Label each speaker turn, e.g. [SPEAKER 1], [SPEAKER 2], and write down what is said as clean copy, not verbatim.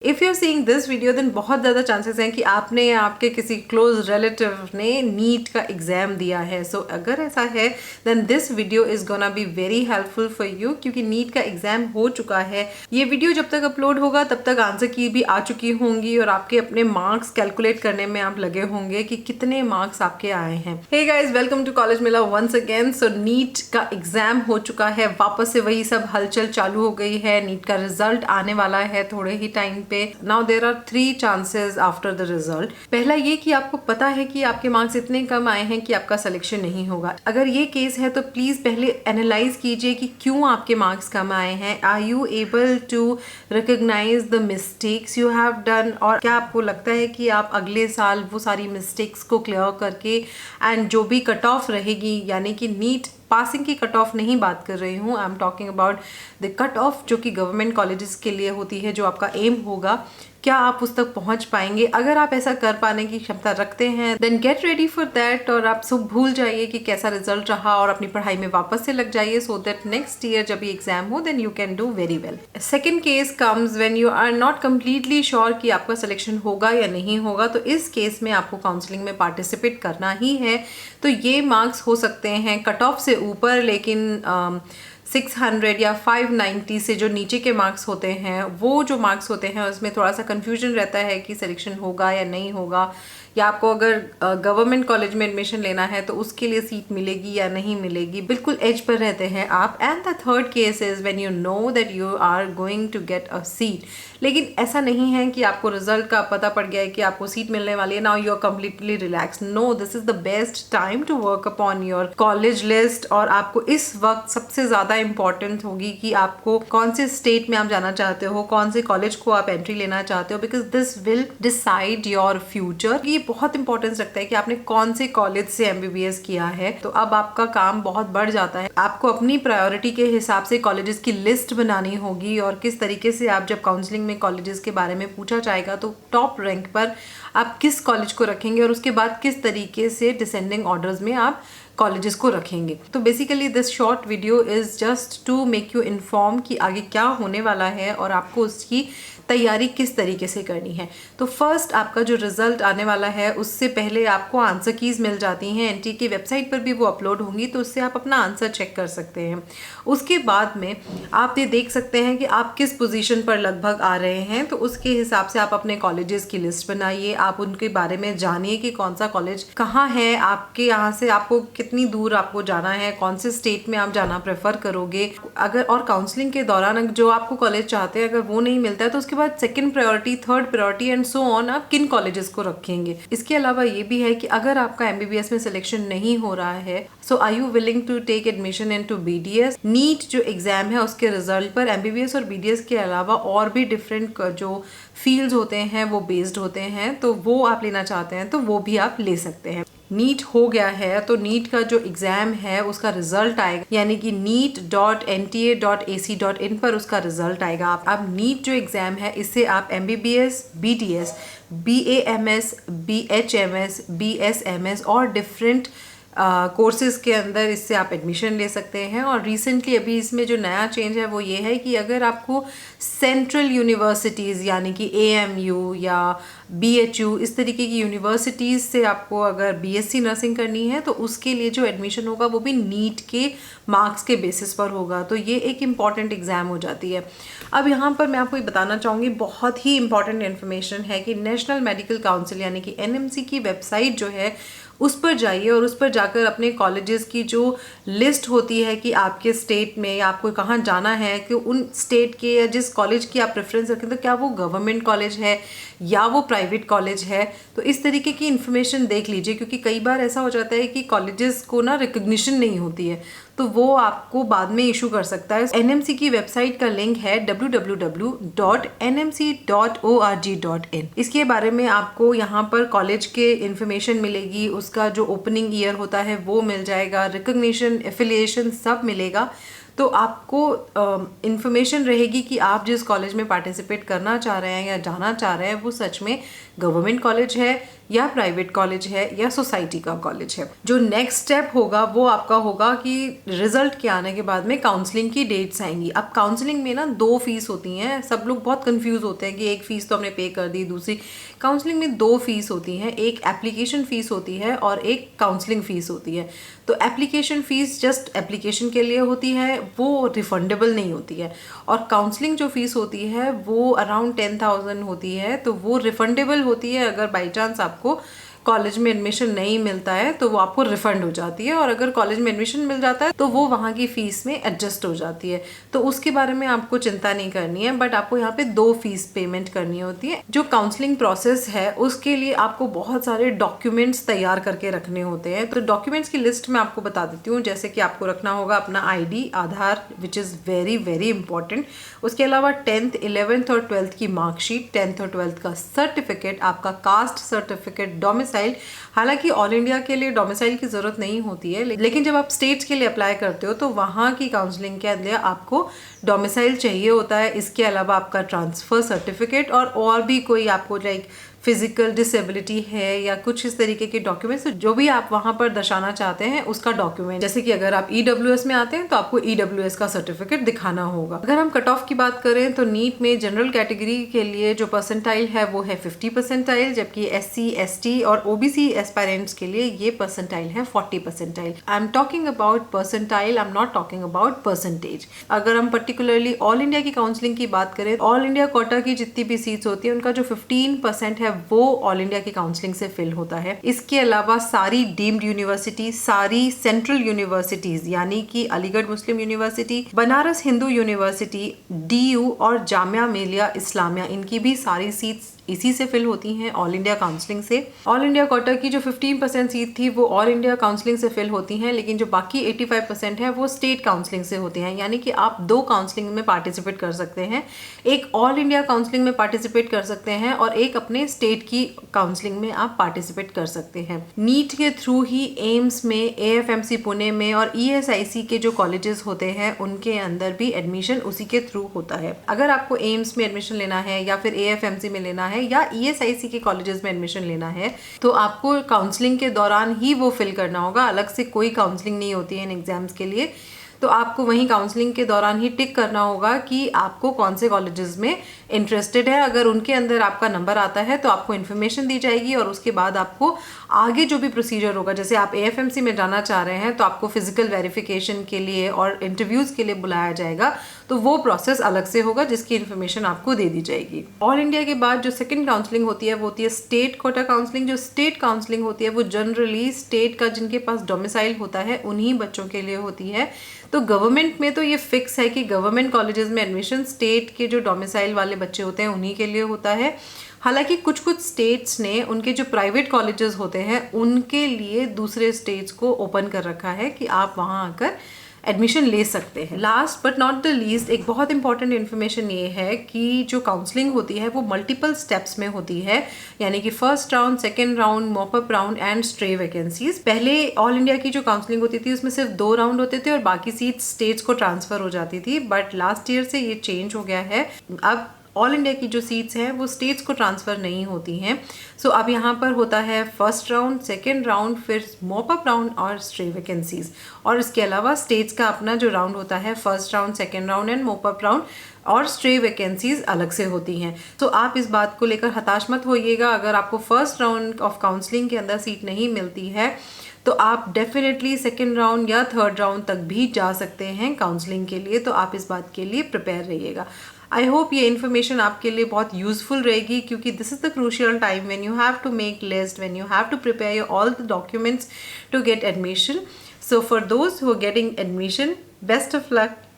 [SPEAKER 1] If you are seeing this video then बहुत ज़्यादा chances हैं कि आपने या आपके किसी क्लोज रिलेटिव ने नीट का एग्ज़ाम दिया है। सो अगर ऐसा है then this video is gonna be very helpful for you, क्योंकि नीट का एग्ज़ाम हो चुका है। ये वीडियो जब तक अपलोड होगा तब तक आंसर की भी आ चुकी होंगी और आपके अपने मार्क्स कैलकुलेट करने में आप लगे होंगे कि कितने मार्क्स आपके आए हैं। Hey guys, welcome to college मेला वंस अगेन। सो नीट का एग्ज़ाम हो चुका है, वापस से वही सब हलचल चालू हो गई है। नीट का रिजल्ट आने वाला है थोड़े ही टाइम पे। Now there are 3 chances after the result. पहला ये कि आपको पता है कि आपके मार्क्स इतने कम आए हैं कि आपका सिलेक्शन नहीं होगा। अगर ये केस है तो प्लीज पहले एनालाइज कीजिए कि क्यों आपके मार्क्स कम आए हैं। Are you able to recognise the mistakes you have done, और क्या आपको लगता है कि आप अगले साल वो सारी मिस्टेक्स को क्लियर करके एंड जो भी कट ऑफ रहेगी, यानी कि नीट पासिंग की कट ऑफ नहीं बात कर रही हूँ, I am talking about the cut off जो कि गवर्नमेंट कॉलेजेस के लिए होती है, जो आपका एम होगा, क्या आप उस तक पहुंच पाएंगे। अगर आप ऐसा कर पाने की क्षमता रखते हैं then get ready for that, और आप सब भूल जाइए कि कैसा रिजल्ट रहा और अपनी पढ़ाई में वापस से लग जाइए, सो दैट नेक्स्ट ईयर जब ये एग्जाम हो then you can do very well. Second case comes when you are not completely sure कि आपका सिलेक्शन होगा या नहीं होगा। तो इस केस में आपको काउंसलिंग में पार्टिसिपेट करना ही है। तो ये मार्क्स हो सकते हैं कट ऑफ से ऊपर, लेकिन 600 या 590 से जो नीचे के मार्क्स होते हैं, वो जो मार्क्स होते हैं उसमें थोड़ा सा कंफ्यूजन रहता है कि सिलेक्शन होगा या नहीं होगा, या आपको अगर गवर्नमेंट कॉलेज में एडमिशन लेना है तो उसके लिए सीट मिलेगी या नहीं मिलेगी, बिल्कुल एज पर रहते हैं आप। And the third case is when you know that you are going to get a seat, लेकिन ऐसा नहीं है कि आपको रिजल्ट का पता पड़ गया है कि आपको सीट मिलने वाली है, now you are completely relax. No, this is the best time to work upon your college list. और आपको इस वक्त सबसे ज्यादा इंपॉर्टेंट होगी कि आपको कौन से स्टेट में आप जाना चाहते हो, कौन से कॉलेज को आप एंट्री लेना चाहते हो, because this will decide your future. ये बहुत इंपॉर्टेंस रखता है कि आपने कौन से कॉलेज से एमबीबीएस किया है। तो अब आपका काम बहुत बढ़ जाता है, आपको अपनी प्रायोरिटी के हिसाब से कॉलेजेस की लिस्ट बनानी होगी, और किस तरीके से आप जब काउंसलिंग में कॉलेजेस के बारे में पूछा जाएगा तो टॉप रैंक पर आप किस कॉलेज को रखेंगे, और उसके बाद किस तरीके से डिसेंडिंग ऑर्डर्स में आप कॉलेजेस को रखेंगे। तो basically this short video is just to make you inform कि आगे क्या होने वाला है और आपको उसकी तैयारी किस तरीके से करनी है। तो फर्स्ट, आपका जो रिजल्ट आने वाला है उससे पहले आपको आंसर कीज मिल जाती हैं, एनटी की वेबसाइट पर भी वो अपलोड होंगी, तो उससे आप अपना आंसर चेक कर सकते हैं। उसके बाद में आप ये देख सकते हैं कि आप किस पोजीशन पर लगभग आ रहे हैं, तो उसके हिसाब से आप अपने कॉलेजेस की लिस्ट बनाइए, आप उनके बारे में जानिए कि कौन सा कॉलेज कहाँ है आपके यहाँ से, आपको कितनी दूर आपको जाना है, कौन से स्टेट में आप जाना प्रेफर करोगे। अगर और काउंसलिंग के दौरान जो आपको कॉलेज चाहते हैं अगर वो नहीं मिलता है तो उसके बाद second priority, third priority and so on आप किन कॉलेजेस को रखेंगे। इसके अलावा ये भी है कि अगर आपका एमबीबीएस में सिलेक्शन नहीं हो रहा है, so are you willing to take admission into BDS. NEET जो एग्जाम है उसके रिजल्ट पर एमबीबीएस और बीडीएस के अलावा और भी डिफरेंट जो फील्ड्स होते हैं वो बेस्ड होते हैं, तो वो आप लेना चाहते हैं तो वो भी आप ले सकते हैं। नीट हो गया है तो नीट का जो एग्जाम है उसका रिजल्ट आएगा, यानी कि neet.nta.ac.in पर उसका रिजल्ट आएगा। अब नीट जो एग्जाम है इससे आप MBBS, BDS, BAMS, BHMS, BSMS और डिफरेंट कोर्सेज के अंदर इससे आप एडमिशन ले सकते हैं। और रिसेंटली अभी इसमें जो नया चेंज है वो ये है कि अगर आपको सेंट्रल यूनिवर्सिटीज़ यानी कि एएमयू या बीएचयू इस तरीके की यूनिवर्सिटीज़ से आपको अगर बीएससी नर्सिंग करनी है तो उसके लिए जो एडमिशन होगा वो भी नीट के मार्क्स के बेसिस पर होगा। तो ये एक इम्पॉर्टेंट एग्जाम हो जाती है। अब यहाँ पर मैं आपको ये बताना चाहूँगी, बहुत ही इंपॉर्टेंट इन्फॉर्मेशन है कि नेशनल मेडिकल काउंसिल यानी कि एनएमसी की वेबसाइट जो है उस पर जाइए, और उस पर जाकर अपने कॉलेजेस की जो लिस्ट होती है कि आपके स्टेट में या आपको कहाँ जाना है, कि उन स्टेट के या जिस कॉलेज की आप प्रेफरेंस रखें तो क्या वो गवर्नमेंट कॉलेज है या वो प्राइवेट कॉलेज है, तो इस तरीके की इन्फॉर्मेशन देख लीजिए। क्योंकि कई बार ऐसा हो जाता है कि कॉलेजेस को ना रिकग्निशन नहीं होती है, तो वो आपको बाद में इशू कर सकता है। एनएमसी की वेबसाइट का लिंक है www.nmc.org.in। इसके बारे में आपको यहाँ पर कॉलेज के इन्फॉर्मेशन मिलेगी, उसका जो ओपनिंग ईयर होता है वो मिल जाएगा, रिकग्निशन, एफिलिएशन सब मिलेगा। तो आपको इंफॉर्मेशन रहेगी कि आप जिस कॉलेज में पार्टिसिपेट करना चाह रहे हैं या जाना चाह रहे हैं वो सच में गवर्नमेंट कॉलेज है या प्राइवेट कॉलेज है या सोसाइटी का कॉलेज है। जो नेक्स्ट स्टेप होगा वो आपका होगा कि रिजल्ट के आने के बाद में काउंसलिंग की डेट्स आएंगी। अब काउंसलिंग में ना 2 फीस होती हैं, सब लोग बहुत कंफ्यूज होते हैं कि एक फ़ीस तो हमने पे कर दी, दूसरी। काउंसलिंग में 2 फीस होती हैं, एक एप्लीकेशन फ़ीस होती है और एक काउंसलिंग फ़ीस होती है। तो एप्लीकेशन फ़ीस जस्ट एप्लीकेशन के लिए होती है, वो रिफंडेबल नहीं होती है। और काउंसलिंग जो फ़ीस होती है वो अराउंड 10,000 होती है, तो वो रिफंडेबल होती है। अगर बाई चांस आपको कॉलेज में एडमिशन नहीं मिलता है तो वो आपको रिफंड हो जाती है, और अगर कॉलेज में एडमिशन मिल जाता है तो वो वहाँ की फ़ीस में एडजस्ट हो जाती है। तो उसके बारे में आपको चिंता नहीं करनी है, बट आपको यहाँ पे 2 फीस पेमेंट करनी होती है। जो काउंसलिंग प्रोसेस है उसके लिए आपको बहुत सारे डॉक्यूमेंट्स तैयार करके रखने होते हैं। तो डॉक्यूमेंट्स की लिस्ट मैं आपको बता देती हूँ। जैसे कि आपको रखना होगा अपना ID, Aadhaar, which is very very important. उसके अलावा 10th, 11th और 12th की मार्कशीट, 10th और 12th का सर्टिफिकेट, आपका कास्ट सर्टिफिकेट, डोमिसाइल। हालांकि ऑल इंडिया के लिए डोमिसाइल की जरूरत नहीं होती है, लेकिन जब आप स्टेट्स के लिए अप्लाई करते हो तो वहाँ की काउंसलिंग के लिए आपको डोमिसाइल चाहिए होता है। इसके अलावा आपका ट्रांसफ़र सर्टिफिकेट और भी कोई आपको लाइक फिजिकल डिसेबिलिटी है या कुछ इस तरीके के डॉक्यूमेंट्स जो भी आप वहाँ पर दर्शाना चाहते हैं उसका डॉक्यूमेंट। जैसे कि अगर आप EWS में आते हैं तो आपको EWS का सर्टिफिकेट दिखाना होगा। अगर हम कट ऑफ की बात करें तो नीट में जनरल कैटेगरी के लिए जो परसेंटाइल है वो है 50 परसेंटाइल, जबकि SC, ST और OBC एस्पायरेंट्स के लिए ये परसेंटाइल है 40 percentile. I am talking about percentile, I am not talking about percentage. अगर हम पर्टिकुलरली ऑल इंडिया की काउंसलिंग की बात करें, ऑल इंडिया कोटा की जितनी भी सीट्स होती है उनका जो 15% है वो ऑल इंडिया की काउंसलिंग से फिल होता है। इसके अलावा सारी डीम्ड यूनिवर्सिटी, सारी सेंट्रल यूनिवर्सिटीज यानी कि Aligarh Muslim University, Banaras Hindu University, DU और जामिया मिलिया इस्लामिया, इनकी भी सारी सीट्स इसी से फिल होती हैं ऑल इंडिया काउंसलिंग से। ऑल इंडिया कोटा की जो 15% सीट थी वो ऑल इंडिया काउंसलिंग से फिल होती हैं, लेकिन जो बाकी 85% है वो स्टेट काउंसलिंग से होते हैं। यानी कि आप 2 काउंसलिंग में पार्टिसिपेट कर सकते हैं, एक ऑल इंडिया काउंसलिंग में पार्टिसिपेट कर सकते हैं और एक अपने स्टेट की काउंसलिंग में आप पार्टिसिपेट कर सकते हैं। नीट के थ्रू ही एम्स में, AFMC पुणे में और ESIC के जो कॉलेजेस होते हैं उनके अंदर भी एडमिशन उसी के थ्रू होता है। अगर आपको एम्स में एडमिशन लेना है या फिर AFMC में लेना है या ESIC के कॉलेजेस में एडमिशन लेना है तो आपको काउंसलिंग के दौरान ही वो फिल करना होगा। अलग से कोई काउंसलिंग नहीं होती है इन एग्जाम्स के लिए। तो आपको वहीं काउंसलिंग के दौरान ही टिक करना होगा कि आपको कौन से कॉलेजेस में इंटरेस्टेड है। अगर उनके अंदर आपका नंबर आता है तो आपको इन्फॉर्मेशन दी जाएगी और उसके बाद आपको आगे जो भी प्रोसीजर होगा, जैसे आप AFMC में जाना चाह रहे हैं तो आपको फिजिकल वेरिफिकेशन के लिए और इंटरव्यूज़ के लिए बुलाया जाएगा, तो वो प्रोसेस अलग से होगा जिसकी इन्फॉर्मेशन आपको दे दी जाएगी। ऑल इंडिया के बाद जो सेकंड काउंसलिंग होती है वो होती है स्टेट कोटा काउंसलिंग। जो स्टेट काउंसलिंग होती है वो जनरली स्टेट का जिनके पास डोमिसाइल होता है उन्हीं बच्चों के लिए होती है। तो गवर्नमेंट में तो ये फिक्स है कि गवर्नमेंट कॉलेजेस में एडमिशन स्टेट के जो डोमिसाइल वाले बच्चे होते हैं उन्हीं के लिए होता है। हालांकि कुछ कुछ स्टेट्स ने उनके जो प्राइवेट कॉलेजेस होते हैं उनके लिए दूसरे स्टेट्स को ओपन कर रखा है कि आप वहाँ आकर एडमिशन ले सकते हैं। Last but not the least एक बहुत इंपॉर्टेंट इन्फॉर्मेशन ये है कि जो काउंसलिंग होती है वो मल्टीपल स्टेप्स में होती है, यानी कि first round, second round, mop up round and stray vacancies. पहले ऑल इंडिया की जो काउंसलिंग होती थी उसमें सिर्फ 2 राउंड होते थे और बाकी सीट स्टेट्स को ट्रांसफर हो जाती थी, बट लास्ट ईयर से ये चेंज हो गया है। अब ऑल इंडिया की जो सीट्स हैं वो स्टेट्स को ट्रांसफ़र नहीं होती हैं। सो अब यहाँ पर होता है फर्स्ट राउंड, सेकेंड राउंड, फिर मॉपअप राउंड और स्ट्रे वैकेंसीज। और इसके अलावा स्टेट्स का अपना जो राउंड होता है first round, second round and mop up round और स्ट्रे वैकेंसीज अलग से होती हैं। तो आप इस बात को लेकर हताश मत होइएगा। अगर आपको फर्स्ट राउंड ऑफ काउंसलिंग के अंदर सीट नहीं मिलती है तो आप डेफिनेटली सेकेंड राउंड या थर्ड राउंड तक भी जा सकते हैं काउंसलिंग के लिए। तो आप इस बात के लिए प्रिपेयर रहिएगा। आई होप ये इन्फॉर्मेशन आपके लिए बहुत यूजफुल रहेगी, क्योंकि this is the crucial time when you have to make list, when you have to prepare your all the documents to get admission. So for those who are getting admission, best of luck.